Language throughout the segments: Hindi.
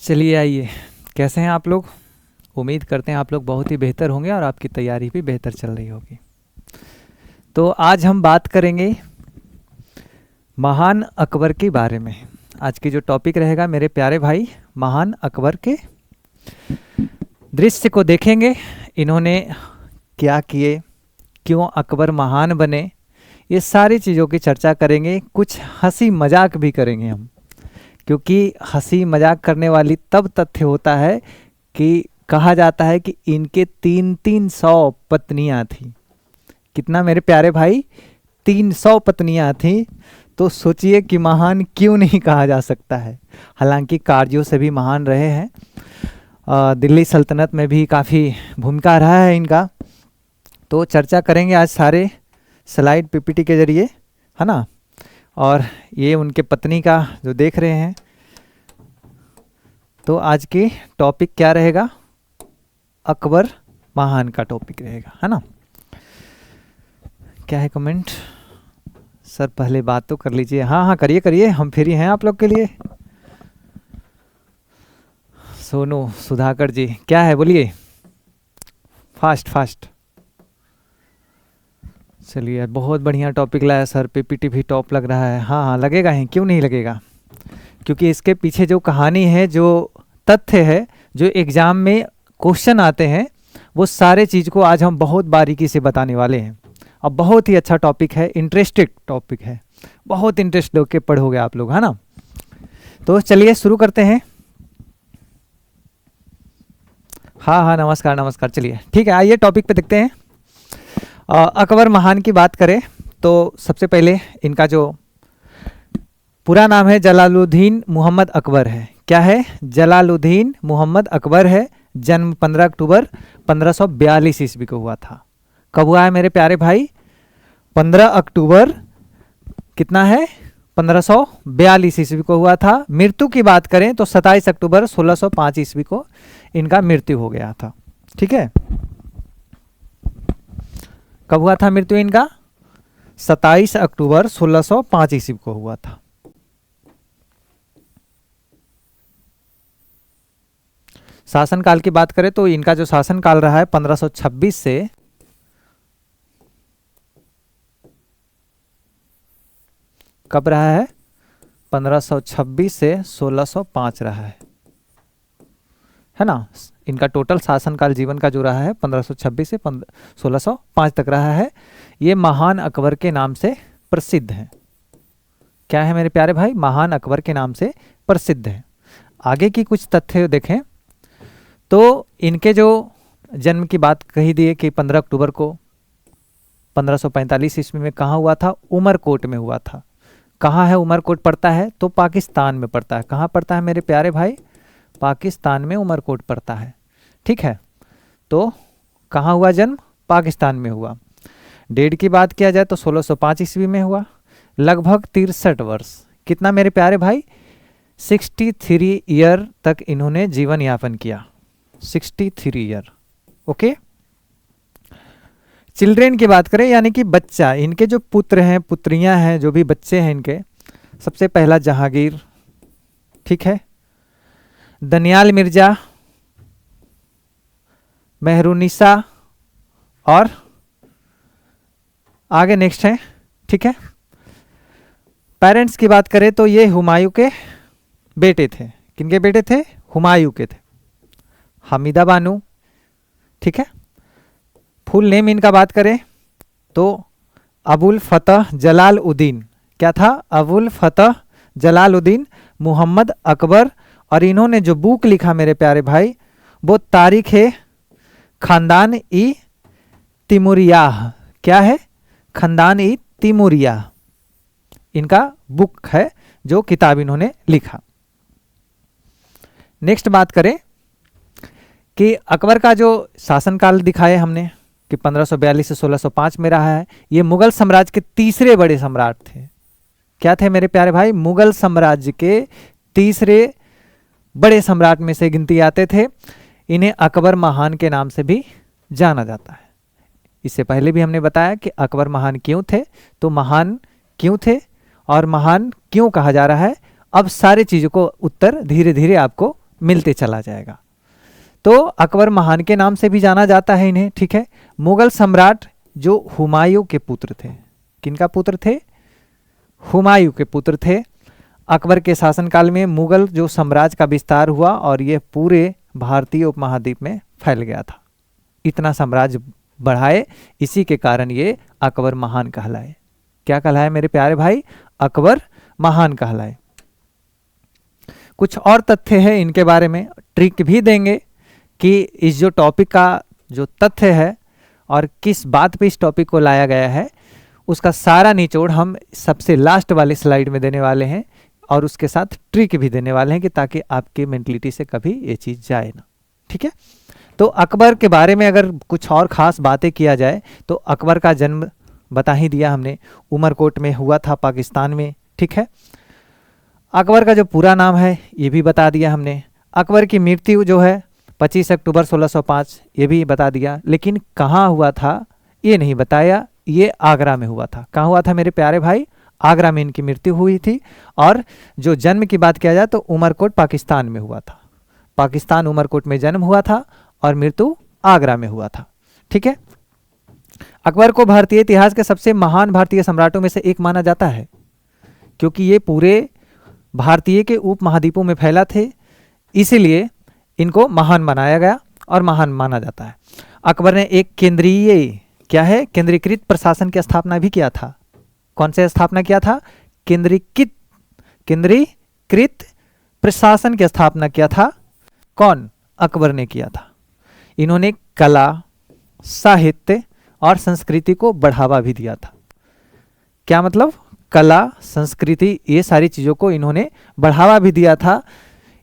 चलिए आइए, कैसे हैं आप लोग। उम्मीद करते हैं आप लोग बहुत ही बेहतर होंगे और आपकी तैयारी भी बेहतर चल रही होगी। तो आज हम बात करेंगे महान अकबर के बारे में। आज की जो टॉपिक रहेगा मेरे प्यारे भाई, महान अकबर के दृश्य को देखेंगे। इन्होंने क्या किए, क्यों अकबर महान बने, ये सारी चीज़ों की चर्चा करेंगे। कुछ हंसी मजाक भी करेंगे हम, क्योंकि हंसी मजाक करने वाली तब तथ्य होता है कि कहा जाता है कि इनके 300 पत्नियां थी। कितना मेरे प्यारे भाई, 300 पत्नियां थी। तो सोचिए कि महान क्यों नहीं कहा जा सकता है। हालांकि कार्यों से भी महान रहे हैं, दिल्ली सल्तनत में भी काफ़ी भूमिका रहा है इनका। तो चर्चा करेंगे आज सारे स्लाइड पीपीटी के जरिए, है ना। और ये उनके पत्नी का जो देख रहे हैं। तो आज की टॉपिक क्या रहेगा, अकबर महान का टॉपिक रहेगा, है ना। क्या है कमेंट सर, पहले बात तो कर लीजिए। हाँ हाँ करिए करिए, हम फ्री हैं आप लोग के लिए। सोनू सुधाकर जी क्या है बोलिए, फास्ट फास्ट। चलिए बहुत बढ़िया टॉपिक लाया सर, पीपीटी भी टॉप लग रहा है। हाँ हाँ लगेगा ही, क्यों नहीं लगेगा, क्योंकि इसके पीछे जो कहानी है, जो तथ्य है, जो एग्ज़ाम में क्वेश्चन आते हैं, वो सारे चीज़ को आज हम बहुत बारीकी से बताने वाले हैं। अब बहुत ही अच्छा टॉपिक है, इंटरेस्टिंग टॉपिक है, बहुत इंटरेस्ट लेके पढ़ोगे आप लोग, है ना। तो चलिए शुरू करते हैं। हाँ हाँ नमस्कार नमस्कार। चलिए ठीक है, आइए टॉपिक पे देखते हैं। अकबर महान की बात करें तो सबसे पहले इनका जो पूरा नाम है जलालुद्दीन मोहम्मद अकबर है। क्या है, जलालुद्दीन मोहम्मद अकबर है। जन्म 15 अक्टूबर 1542 ईस्वी को हुआ था। कब हुआ है मेरे प्यारे भाई, 15 अक्टूबर कितना है, 1542 ईस्वी को हुआ था। मृत्यु की बात करें तो 27 अक्टूबर 1605 ईस्वी को इनका मृत्यु हो गया था। ठीक है, कब हुआ था मृत्यु इनका, 27 अक्टूबर 1605 ईस्वी को हुआ था। शासनकाल की बात करें तो इनका जो शासनकाल रहा है 1526 से कब रहा है, 1526 से 1605 रहा है ना। इनका टोटल शासनकाल जीवन का जो रहा है 1526 से 1605 तक रहा है। ये महान अकबर के नाम से प्रसिद्ध है। क्या है मेरे प्यारे भाई, महान अकबर के नाम से प्रसिद्ध है। आगे की कुछ तथ्य देखें तो इनके जो जन्म की बात कही दी है कि 15 अक्टूबर को 1545 ईस्वी में कहाँ हुआ था, उमरकोट में हुआ था। कहाँ है उमरकोट, पड़ता है तो पाकिस्तान में पड़ता है। कहाँ पड़ता है मेरे प्यारे भाई, पाकिस्तान में उमरकोट पड़ता है। ठीक है, तो कहाँ हुआ जन्म, पाकिस्तान में हुआ। डेट की बात किया जाए तो 1605 ईस्वी में हुआ। लगभग 63 वर्ष, कितना मेरे प्यारे भाई, 63 ईयर तक इन्होंने जीवन यापन किया। 63 ईयर। ओके, चिल्ड्रेन की बात करें यानी कि बच्चा, इनके जो पुत्र हैं पुत्रियां हैं, जो भी बच्चे हैं इनके, सबसे पहला जहांगीर, ठीक है, दनियाल मिर्जा, मेहरुनिसा और आगे नेक्स्ट है। ठीक है, पेरेंट्स की बात करें तो ये हुमायूं के बेटे थे। किनके बेटे थे, हुमायूं के थे, हमीदा बानू। ठीक है, फुल नेम इनका बात करें तो अबुल फतह जलालुद्दीन, क्या था, अबुल फतह जलालुद्दीन मोहम्मद अकबर। और इन्होंने जो बुक लिखा मेरे प्यारे भाई, वो तारीख है खानदान ई तिमुरियाह। क्या है, खानदान ई तिमुरियाह, इनका बुक है जो किताब इन्होंने लिखा। नेक्स्ट बात करें कि अकबर का जो शासनकाल दिखाए हमने कि 1542 से 1605 में रहा है। ये मुगल साम्राज्य के तीसरे बड़े सम्राट थे। क्या थे मेरे प्यारे भाई, मुगल साम्राज्य के तीसरे बड़े सम्राट में से गिनती आते थे। इन्हें अकबर महान के नाम से भी जाना जाता है। इससे पहले भी हमने बताया कि अकबर महान क्यों थे, तो महान क्यों थे और महान क्यों कहा जा रहा है। अब सारी चीज़ों को उत्तर धीरे धीरे आपको मिलते चला जाएगा। तो अकबर महान के नाम से भी जाना जाता है इन्हें, ठीक है। मुगल सम्राट जो हुमायूं के पुत्र थे, किनका पुत्र थे? हुमायूं के पुत्र थे। अकबर के शासनकाल में मुगल जो साम्राज्य का विस्तार हुआ और ये पूरे भारतीय उपमहाद्वीप में फैल गया था। इतना साम्राज्य बढ़ाए, इसी के कारण ये अकबर महान कहलाए। क्या कहलाए मेरे प्यारे भाई? अकबर महान कहलाए। कुछ और तथ्य है इनके बारे में, ट्रिक भी देंगे कि इस जो टॉपिक का जो तथ्य है और किस बात पे इस टॉपिक को लाया गया है, उसका सारा निचोड़ हम सबसे लास्ट वाले स्लाइड में देने वाले हैं और उसके साथ ट्रिक भी देने वाले हैं कि ताकि आपके मेंटलिटी से कभी ये चीज़ जाए ना, ठीक है। तो अकबर के बारे में अगर कुछ और ख़ास बातें किया जाए तो अकबर का जन्म बता ही दिया हमने, उमरकोट में हुआ था पाकिस्तान में, ठीक है। अकबर का जो पूरा नाम है ये भी बता दिया हमने। अकबर की मृत्यु जो है 25 अक्टूबर 1605, ये भी बता दिया। लेकिन कहाँ हुआ था ये नहीं बताया, ये आगरा में हुआ था। कहाँ हुआ था मेरे प्यारे भाई? आगरा में इनकी मृत्यु हुई थी। और जो जन्म की बात किया जाए तो उमरकोट पाकिस्तान में हुआ था। पाकिस्तान उमरकोट में जन्म हुआ था और मृत्यु आगरा में हुआ था, ठीक है। अकबर को भारतीय इतिहास के सबसे महान भारतीय सम्राटों में से एक माना जाता है, क्योंकि ये पूरे भारतीय के उपमहाद्वीपों में फैला थे, इसीलिए इनको महान बनाया गया और महान माना जाता है। अकबर ने एक केंद्रीय, क्या है, केंद्रीकृत प्रशासन की स्थापना भी किया था। कौन से स्थापना किया था? केंद्रीकृत प्रशासन की स्थापना किया था। कौन? अकबर ने किया था। इन्होंने कला, साहित्य और संस्कृति को बढ़ावा भी दिया था। क्या मतलब? कला, संस्कृति, ये सारी चीज़ों को इन्होंने बढ़ावा भी दिया था।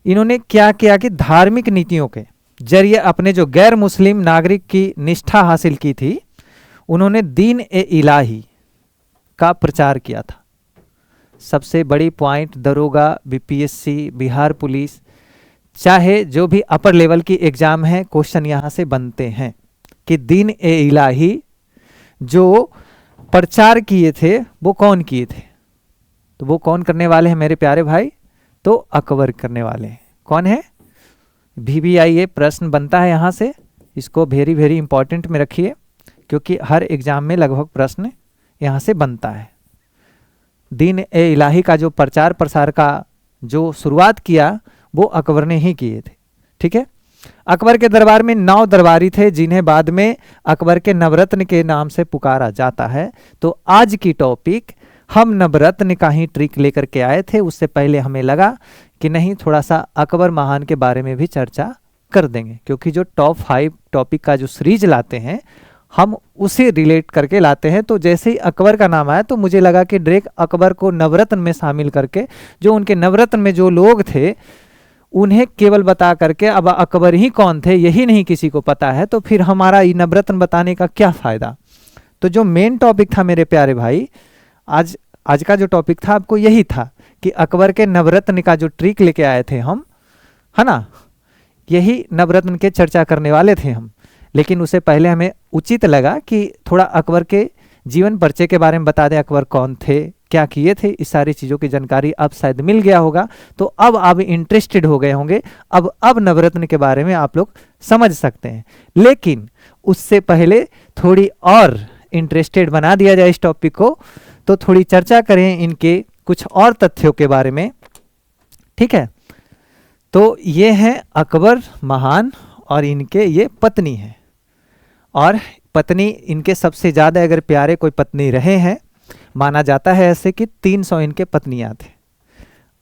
इन्होंने क्या किया कि धार्मिक नीतियों के जरिए अपने जो गैर मुस्लिम नागरिक की निष्ठा हासिल की थी, उन्होंने दीन ए इलाही का प्रचार किया था। सबसे बड़ी पॉइंट, दरोगा, बीपीएससी, बिहार पुलिस, चाहे जो भी अपर लेवल की एग्जाम है, क्वेश्चन यहाँ से बनते हैं कि दीन ए इलाही जो प्रचार किए थे वो कौन किए थे? तो वो कौन करने वाले हैं मेरे प्यारे भाई? तो अकबर करने वाले हैं। कौन है? VVI ये प्रश्न बनता है यहाँ से, इसको वेरी वेरी इंपॉर्टेंट में रखिए, क्योंकि हर एग्जाम में लगभग प्रश्न यहाँ से बनता है। दीन ए इलाही का जो प्रचार प्रसार का जो शुरुआत किया वो अकबर ने ही किए थे, ठीक है। अकबर के दरबार में 9 दरबारी थे, जिन्हें बाद में अकबर के नवरत्न के नाम से पुकारा जाता है। तो आज की टॉपिक हम नवरत्न का ही ट्रिक लेकर के आए थे। उससे पहले हमें लगा कि नहीं, थोड़ा सा अकबर महान के बारे में भी चर्चा कर देंगे, क्योंकि जो टॉप 5 टॉपिक का जो सीरीज लाते हैं हम उसे रिलेट करके लाते हैं। तो जैसे ही अकबर का नाम आया तो मुझे लगा कि डायरेक्ट अकबर को नवरत्न में शामिल करके, जो उनके नवरत्न में जो लोग थे उन्हें केवल बता करके, अब अकबर ही कौन थे यही नहीं किसी को पता है, तो फिर हमारा ये नवरत्न बताने का क्या फ़ायदा। तो जो मेन टॉपिक था मेरे प्यारे भाई, आज का जो टॉपिक था आपको यही था कि अकबर के नवरत्न का जो ट्रिक लेके आए थे हम, है ना, यही नवरत्न के चर्चा करने वाले थे हम। लेकिन उससे पहले हमें उचित लगा कि थोड़ा अकबर के जीवन परिचय के बारे में बता दें। अकबर कौन थे, क्या किए थे, इस सारी चीज़ों की जानकारी अब शायद मिल गया होगा। तो अब आप इंटरेस्टेड हो गए होंगे, अब नवरत्न के बारे में आप लोग समझ सकते हैं। लेकिन उससे पहले थोड़ी और इंटरेस्टेड बना दिया जाए इस टॉपिक को, तो थोड़ी चर्चा करें इनके कुछ और तथ्यों के बारे में, ठीक है। तो ये हैं अकबर महान और इनके ये पत्नी है, और पत्नी इनके सबसे ज़्यादा अगर प्यारे कोई पत्नी रहे हैं, माना जाता है ऐसे कि 300 इनके पत्नियां थे।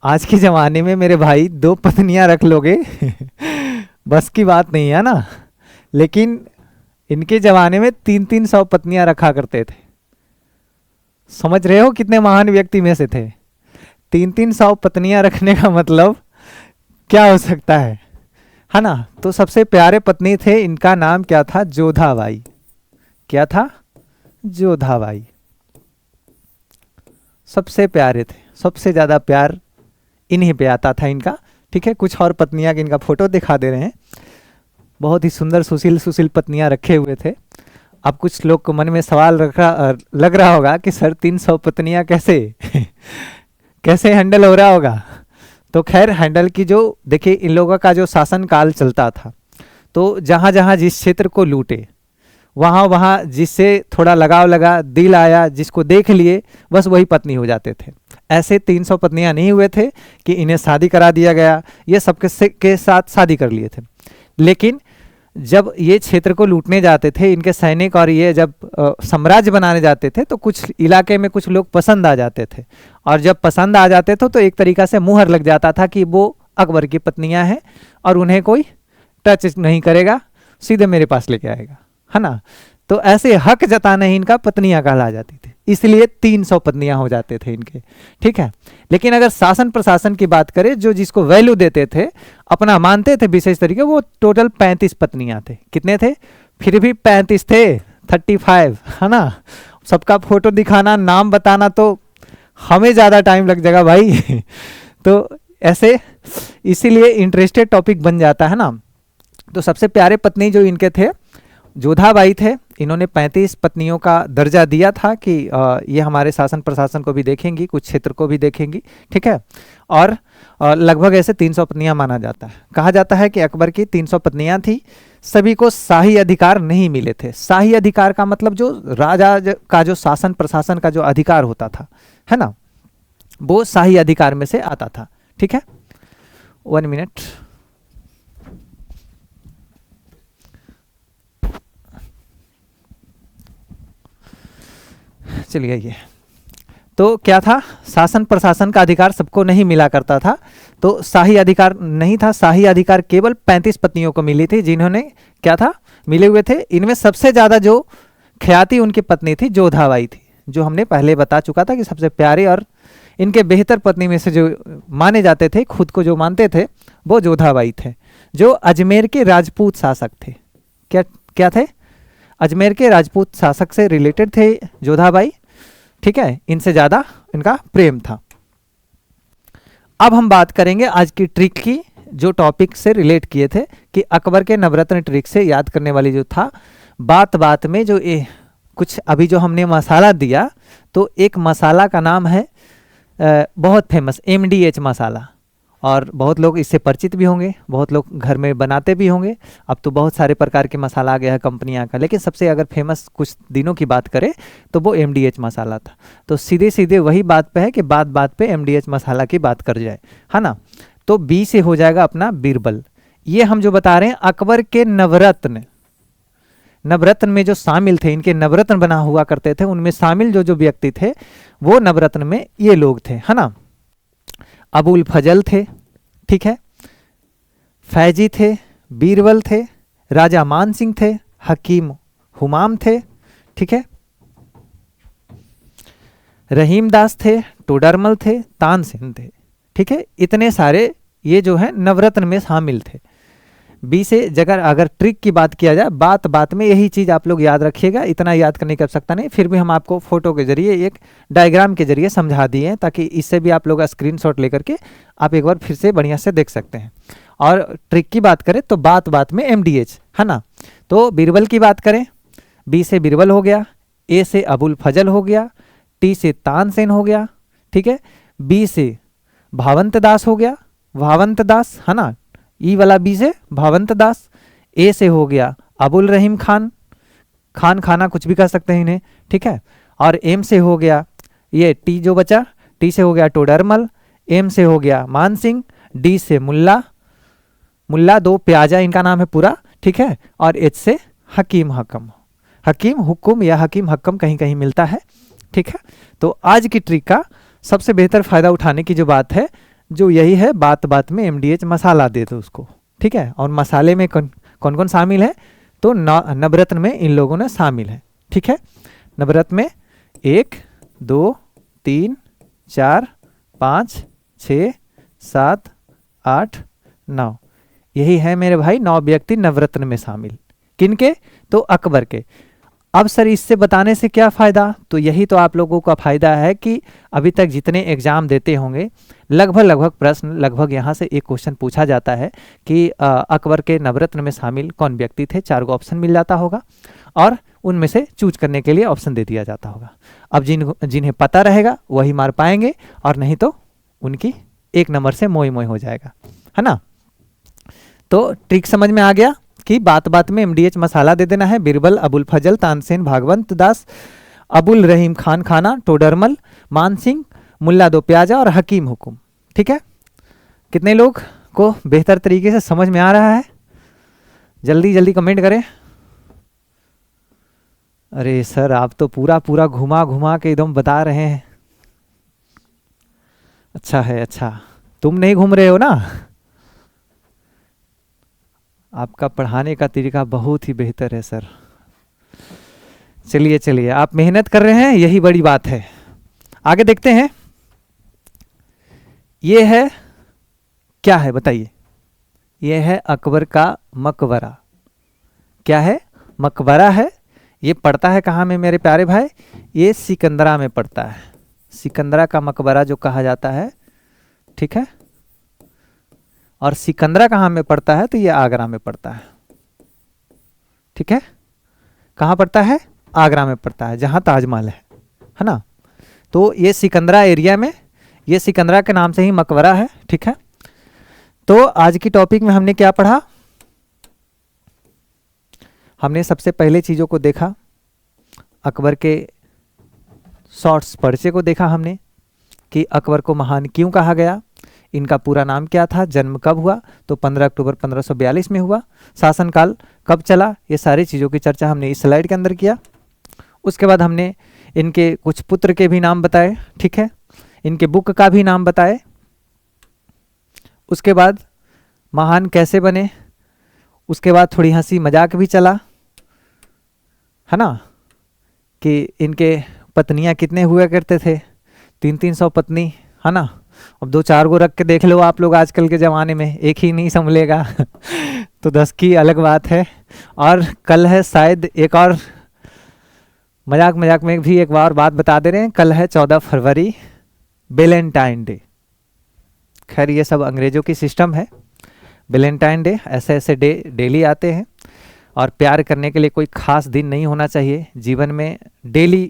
आज के ज़माने में मेरे भाई 2 पत्नियां रख लोगे बस की बात नहीं है ना, लेकिन इनके ज़माने में 300 पत्नियां रखा करते थे। समझ रहे हो कितने महान व्यक्ति में से थे? 300 पत्नियां रखने का मतलब क्या हो सकता है ना। तो सबसे प्यारे पत्नी थे, इनका नाम क्या था? जोधाबाई। क्या था? जोधाबाई। सबसे प्यारे थे, सबसे ज़्यादा प्यार इन्हीं पे आता था इनका, ठीक है। कुछ और पत्नियां के इनका फोटो दिखा दे रहे हैं, बहुत ही सुंदर सुशील पत्नियां रखे हुए थे। अब कुछ लोग को मन में सवाल लग रहा होगा कि सर 300 पत्नियां कैसे कैसे हैंडल हो रहा होगा। तो खैर हैंडल की जो देखिए इन लोगों का जो शासन काल चलता था, तो जहाँ जहाँ जिस क्षेत्र को लूटे वहाँ वहाँ जिससे थोड़ा लगाव लगा, दिल आया, जिसको देख लिए बस वही पत्नी हो जाते थे। ऐसे 300 पत्नियां नहीं हुए थे कि इन्हें शादी करा दिया गया, ये सबके के साथ शादी कर लिए थे। लेकिन जब ये क्षेत्र को लूटने जाते थे इनके सैनिक और ये जब साम्राज्य बनाने जाते थे तो कुछ इलाके में कुछ लोग पसंद आ जाते थे, और जब पसंद आ जाते थे तो एक तरीक़ा से मुहर लग जाता था कि वो अकबर की पत्नियां हैं और उन्हें कोई टच नहीं करेगा, सीधे मेरे पास लेके आएगा, है ना। तो ऐसे हक जताने ही इनका पत्नियां कहला जाती थी, इसलिए 300 पत्नियां हो जाते थे इनके, ठीक है। लेकिन अगर शासन प्रशासन की बात करें, जो जिसको वैल्यू देते थे, अपना मानते थे विशेष तरीके, वो टोटल 35 पत्नियां थे। कितने थे? फिर भी 35 थे, 35, है ना। सबका फोटो दिखाना, नाम बताना तो हमें ज़्यादा टाइम लग जाएगा भाई तो ऐसे इसीलिए इंटरेस्टेड टॉपिक बन जाता है ना। तो सबसे प्यारे पत्नी जो इनके थे जोधाबाई थे। इन्होंने 35 पत्नियों का दर्जा दिया था कि ये हमारे शासन प्रशासन को भी देखेंगी, कुछ क्षेत्र को भी देखेंगी, ठीक है। और लगभग ऐसे 300 पत्नियां माना जाता है। कहा जाता है कि अकबर की 300 पत्नियां थी, सभी को शाही अधिकार नहीं मिले थे। शाही अधिकार का मतलब जो राजा का जो शासन प्रशासन का जो अधिकार होता था, है ना, वो शाही अधिकार में से आता था, ठीक है। 1 मिनट। चलिए, ये तो क्या था, शासन प्रशासन का अधिकार सबको नहीं मिला करता था, तो शाही अधिकार नहीं था। शाही अधिकार केवल 35 पत्नियों को मिली थी, जिन्होंने क्या था, मिले हुए थे। इनमें सबसे ज़्यादा जो ख्याति उनकी पत्नी थी जोधाबाई थी, जो हमने पहले बता चुका था कि सबसे प्यारे और इनके बेहतर पत्नी में से जो माने जाते थे, खुद को जो मानते थे, वो जोधाबाई थे, जो अजमेर के राजपूत शासक थे। क्या क्या थे? अजमेर के राजपूत शासक से रिलेटेड थे जोधाबाई, ठीक है। इनसे ज़्यादा इनका प्रेम था। अब हम बात करेंगे आज की ट्रिक की, जो टॉपिक से रिलेट किए थे कि अकबर के नवरत्न ट्रिक से याद करने वाली जो था, बात बात में जो कुछ अभी जो हमने मसाला दिया, तो एक मसाला का नाम है बहुत फेमस MDH मसाला, और बहुत लोग इससे परिचित भी होंगे, बहुत लोग घर में बनाते भी होंगे। अब तो बहुत सारे प्रकार के मसाला आ गया है कंपनियां का, लेकिन सबसे अगर फेमस कुछ दिनों की बात करें तो वो MDH मसाला था। तो सीधे सीधे वही बात पे है कि बात बात पे MDH मसाला की बात कर जाए, है ना। तो B से हो जाएगा अपना बीरबल। ये हम जो बता रहे हैं अकबर के नवरत्न, नवरत्न में जो शामिल थे, इनके नवरत्न बना हुआ करते थे, उनमें शामिल जो जो व्यक्ति थे वो नवरत्न में ये लोग थे, है ना। अबुल फजल थे, ठीक है, फैजी थे, बीरबल थे, राजा मान सिंह थे, हकीम हुमाम थे, ठीक है, रहीम दास थे, टोडरमल थे, तानसेन थे, ठीक है। इतने सारे ये जो है नवरत्न में शामिल थे। बी से जगह अगर ट्रिक की बात किया जाए, बात बात में यही चीज़ आप लोग याद रखिएगा, इतना याद करने की आवश्यकता नहीं, फिर भी हम आपको फोटो के जरिए एक डायग्राम के जरिए समझा दिए हैं, ताकि इससे भी आप लोग स्क्रीनशॉट लेकर के आप एक बार फिर से बढ़िया से देख सकते हैं। और ट्रिक की बात करें तो बात बात में MDH, है ना। तो बीरबल की बात करें, बी से बीरबल हो गया, ए से अबुल फजल हो गया, टी से तानसेन हो गया, ठीक है, बी से भावंत दास हो गया, भावंत दास, है ना, ई वाला बी से भावंत दास, ए से हो गया अबुल रहीम खान, खान खाना कुछ भी कह सकते हैं इन्हें, ठीक है। और एम से हो गया ये टी जो बचा, टी से हो गया टोडरमल, एम से हो गया मान सिंह, डी से मुल्ला, मुल्ला दो प्याजा इनका नाम है पूरा, ठीक है। और एच से हकीम हकम, हकीम हुकुम या हकीम हकम कहीं कहीं मिलता है, ठीक है। तो आज की ट्रिक का सबसे बेहतर फायदा उठाने की जो बात है, जो यही है, बात बात में MDH मसाला दे दो उसको, ठीक है। और मसाले में कौन कौन शामिल है, तो नवरत्न में इन लोगों ने शामिल है, ठीक है। नवरत्न में 1 2 3 4 5 6 7 8 9, यही है मेरे भाई 9 व्यक्ति नवरत्न में शामिल। किनके? तो अकबर के। अब सर इससे बताने से क्या फ़ायदा, तो यही तो आप लोगों का फ़ायदा है कि अभी तक जितने एग्ज़ाम देते होंगे लगभग प्रश्न, लगभग यहाँ से एक क्वेश्चन पूछा जाता है कि अकबर के नवरत्न में शामिल कौन व्यक्ति थे। 4 गो ऑप्शन मिल जाता होगा और उनमें से चूज करने के लिए ऑप्शन दे दिया जाता होगा। अब जिन्हें पता रहेगा वही मार पाएंगे, और नहीं तो उनकी एक नंबर से मोई मोई हो जाएगा, है ना। तो ट्रिक समझ में आ गया कि बात बात में MDH मसाला दे देना है। बिरबल, अबुल फजल, तानसेन, भागवंत दास, अबुल रहीम खान खाना, टोडरमल, मान सिंह, मुल्ला दो प्याजा और हकीम हुकुम। ठीक है, कितने लोग को बेहतर तरीके से समझ में आ रहा है? जल्दी जल्दी कमेंट करें। अरे सर, आप तो पूरा पूरा घुमा घुमा के एकदम बता रहे हैं। अच्छा है, अच्छा, तुम नहीं घूम रहे हो ना। आपका पढ़ाने का तरीका बहुत ही बेहतर है सर। चलिए चलिए, आप मेहनत कर रहे हैं, यही बड़ी बात है। आगे देखते हैं। ये है, क्या है बताइए? ये है अकबर का मकबरा। क्या है? मकबरा है। ये पड़ता है कहाँ में मेरे प्यारे भाई? ये सिकंदरा में पड़ता है। सिकंदरा का मकबरा जो कहा जाता है, ठीक है। और सिकंदरा कहाँ में पड़ता है? तो ये आगरा में पड़ता है, ठीक है। कहाँ पड़ता है? आगरा में पड़ता है, जहाँ ताजमहल है ना। तो ये सिकंदरा एरिया में, ये सिकंदरा के नाम से ही मकबरा है, ठीक है। तो आज की टॉपिक में हमने क्या पढ़ा? हमने सबसे पहले चीज़ों को देखा, अकबर के शॉर्ट्स परिचय को देखा हमने कि अकबर को महान क्यों कहा गया, इनका पूरा नाम क्या था, जन्म कब हुआ, तो 15 अक्टूबर 1542 में हुआ। शासनकाल कब चला, ये सारी चीज़ों की चर्चा हमने इस स्लाइड के अंदर किया। उसके बाद हमने इनके कुछ पुत्र के भी नाम बताए, ठीक है, इनके बुक का भी नाम बताए। उसके बाद महान कैसे बने, उसके बाद थोड़ी हंसी मजाक भी चला, है ना, कि इनके पत्नियां कितने हुआ करते थे, 300 पत्नी, है ना। अब 2-4 गो रख के देख लो आप लोग, आजकल के ज़माने में एक ही नहीं संभलेगा तो 10 की अलग बात है। और कल है शायद एक और, मजाक मजाक में भी एक बार बात बता दे रहे हैं, कल है 14 फरवरी, वैलेंटाइन डे। खैर ये सब अंग्रेजों की सिस्टम है। वैलेंटाइन डे, ऐसे ऐसे डे डेली आते हैं। और प्यार करने के लिए कोई खास दिन नहीं होना चाहिए, जीवन में डेली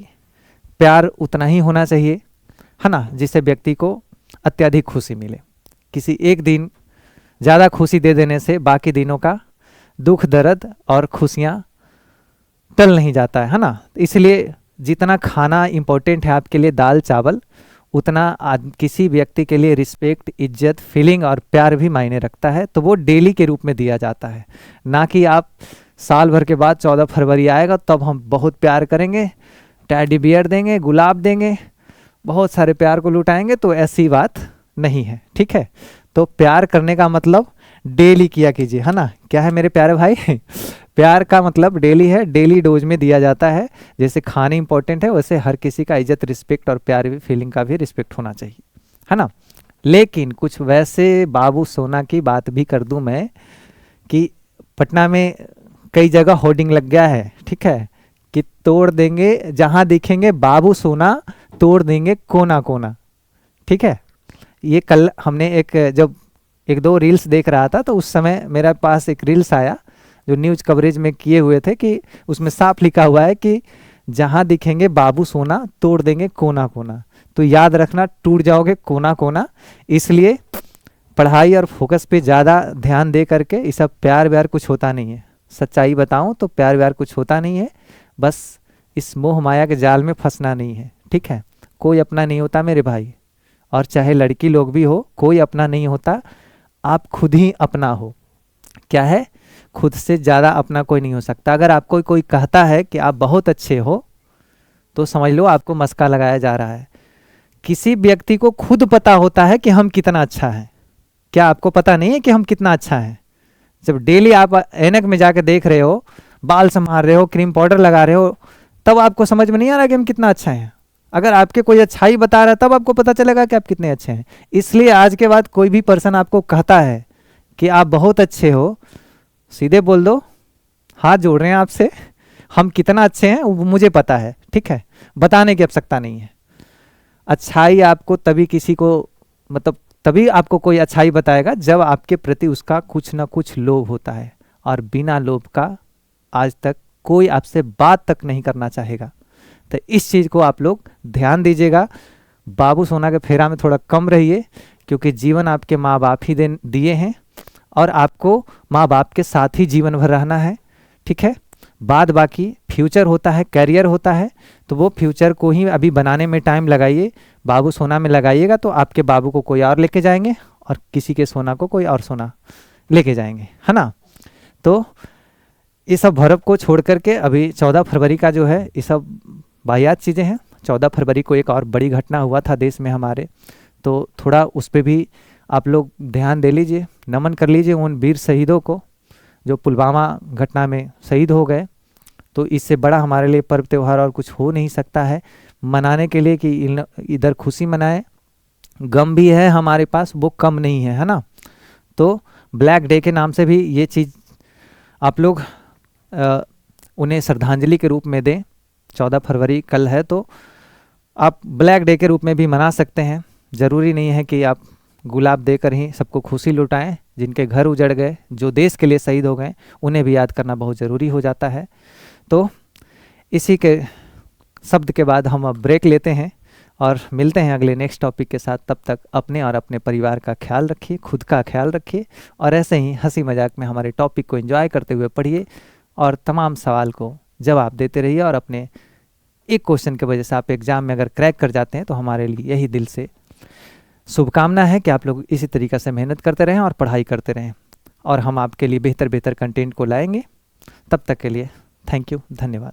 प्यार उतना ही होना चाहिए, है ना, जिससे व्यक्ति को अत्यधिक खुशी मिले। किसी एक दिन ज़्यादा खुशी दे देने से बाकी दिनों का दुख दर्द और खुशियाँ टल नहीं जाता है ना। इसलिए जितना खाना इम्पोर्टेंट है आपके लिए, दाल चावल, उतना किसी व्यक्ति के लिए रिस्पेक्ट, इज्जत, फीलिंग और प्यार भी मायने रखता है। तो वो डेली के रूप में दिया जाता है, ना कि आप साल भर के बाद 14 फरवरी आएगा तब हम बहुत प्यार करेंगे, टैडी बियर देंगे, गुलाब देंगे, बहुत सारे प्यार को लुटाएंगे। तो ऐसी बात नहीं है, ठीक है। तो प्यार करने का मतलब डेली किया कीजिए, है ना। क्या है मेरे प्यारे भाई प्यार का मतलब डेली है, डेली डोज में दिया जाता है। जैसे खाने इंपॉर्टेंट है, वैसे हर किसी का इज्जत, रिस्पेक्ट और प्यार भी, फीलिंग का भी रिस्पेक्ट होना चाहिए, है ना। लेकिन कुछ वैसे बाबू सोना की बात भी कर दूं मैं कि पटना में कई जगह होर्डिंग लग गया है, ठीक है, कि तोड़ देंगे जहां दिखेंगे बाबू सोना, तोड़ देंगे कोना कोना, ठीक है। ये कल हमने जब 1-2 रील्स देख रहा था तो उस समय मेरे पास एक रील्स आया जो न्यूज़ कवरेज में किए हुए थे, कि उसमें साफ लिखा हुआ है कि जहां दिखेंगे बाबू सोना, तोड़ देंगे कोना कोना। तो याद रखना, टूट जाओगे कोना कोना। इसलिए पढ़ाई और फोकस पे ज़्यादा ध्यान दे करके, ये सब प्यार व्यार कुछ होता नहीं है। सच्चाई बताऊं तो प्यार व्यार कुछ होता नहीं है, बस इस मोह माया के जाल में फंसना नहीं है, ठीक है। कोई अपना नहीं होता मेरे भाई, और चाहे लड़की लोग भी हो, कोई अपना नहीं होता, आप खुद ही अपना हो। क्या है? खुद से ज़्यादा अपना कोई नहीं हो सकता। अगर आपको कोई कहता है कि आप बहुत अच्छे हो, तो समझ लो आपको मस्का लगाया जा रहा है। किसी व्यक्ति को खुद पता होता है कि हम कितना अच्छा है। क्या आपको पता नहीं है कि हम कितना अच्छा है? जब डेली आप ऐनक में जाके देख रहे हो, बाल संभाल रहे हो, क्रीम पाउडर लगा रहे हो, तब आपको समझ में नहीं आ रहा कि हम कितना अच्छा हैं। अगर आपके कोई अच्छाई बता रहा है तब आपको पता चलेगा कि आप कितने अच्छे हैं। इसलिए आज के बाद कोई भी पर्सन आपको कहता है कि आप बहुत अच्छे हो, सीधे बोल दो, हाथ जोड़ रहे हैं आपसे, हम कितना अच्छे हैं वो मुझे पता है, ठीक है, बताने की आवश्यकता नहीं है। अच्छाई आपको तभी किसी को, मतलब तभी आपको कोई अच्छाई बताएगा जब आपके प्रति उसका कुछ ना कुछ लोभ होता है, और बिना लोभ का आज तक कोई आपसे बात तक नहीं करना चाहेगा। तो इस चीज़ को आप लोग ध्यान दीजिएगा। बाबू सोना के फेरा में थोड़ा कम रहिए, क्योंकि जीवन आपके माँ बाप ही दिए हैं और आपको माँ बाप के साथ ही जीवन भर रहना है, ठीक है। बाद बाकी फ्यूचर होता है, करियर होता है, तो वो फ्यूचर को ही अभी बनाने में टाइम लगाइए। बाबू सोना में लगाइएगा तो आपके बाबू को कोई और लेके जाएंगे और किसी के सोना को कोई और सोना लेके जाएंगे, है ना। तो ये सब भरप को छोड़ करके अभी 14 फरवरी का जो है ये सब वाहियात चीज़ें हैं। 14 फरवरी को एक और बड़ी घटना हुआ था देश में हमारे, तो थोड़ा उस पर भी आप लोग ध्यान दे लीजिए, नमन कर लीजिए उन वीर शहीदों को जो पुलवामा घटना में शहीद हो गए। तो इससे बड़ा हमारे लिए पर्व त्यौहार और कुछ हो नहीं सकता है मनाने के लिए कि इधर खुशी मनाएं, गम भी है हमारे पास, वो कम नहीं है, है ना। तो ब्लैक डे के नाम से भी ये चीज़ आप लोग उन्हें श्रद्धांजलि के रूप में दें। 14 फरवरी कल है तो आप ब्लैक डे के रूप में भी मना सकते हैं। ज़रूरी नहीं है कि आप गुलाब देकर ही सबको खुशी लुटाएं। जिनके घर उजड़ गए, जो देश के लिए शहीद हो गए, उन्हें भी याद करना बहुत ज़रूरी हो जाता है। तो इसी के शब्द के बाद हम अब ब्रेक लेते हैं और मिलते हैं अगले नेक्स्ट टॉपिक के साथ। तब तक अपने और अपने परिवार का ख्याल रखिए, खुद का ख्याल रखिए और ऐसे ही हंसी मजाक में हमारे टॉपिक को एंजॉय करते हुए पढ़िए और तमाम सवाल को जवाब देते रहिए। और अपने एक क्वेश्चन की वजह से आप एग्ज़ाम में अगर क्रैक कर जाते हैं तो हमारे लिए यही दिल से शुभकामना है कि आप लोग इसी तरीक़े से मेहनत करते रहें और पढ़ाई करते रहें और हम आपके लिए बेहतर कंटेंट को लाएंगे। तब तक के लिए थैंक यू, धन्यवाद।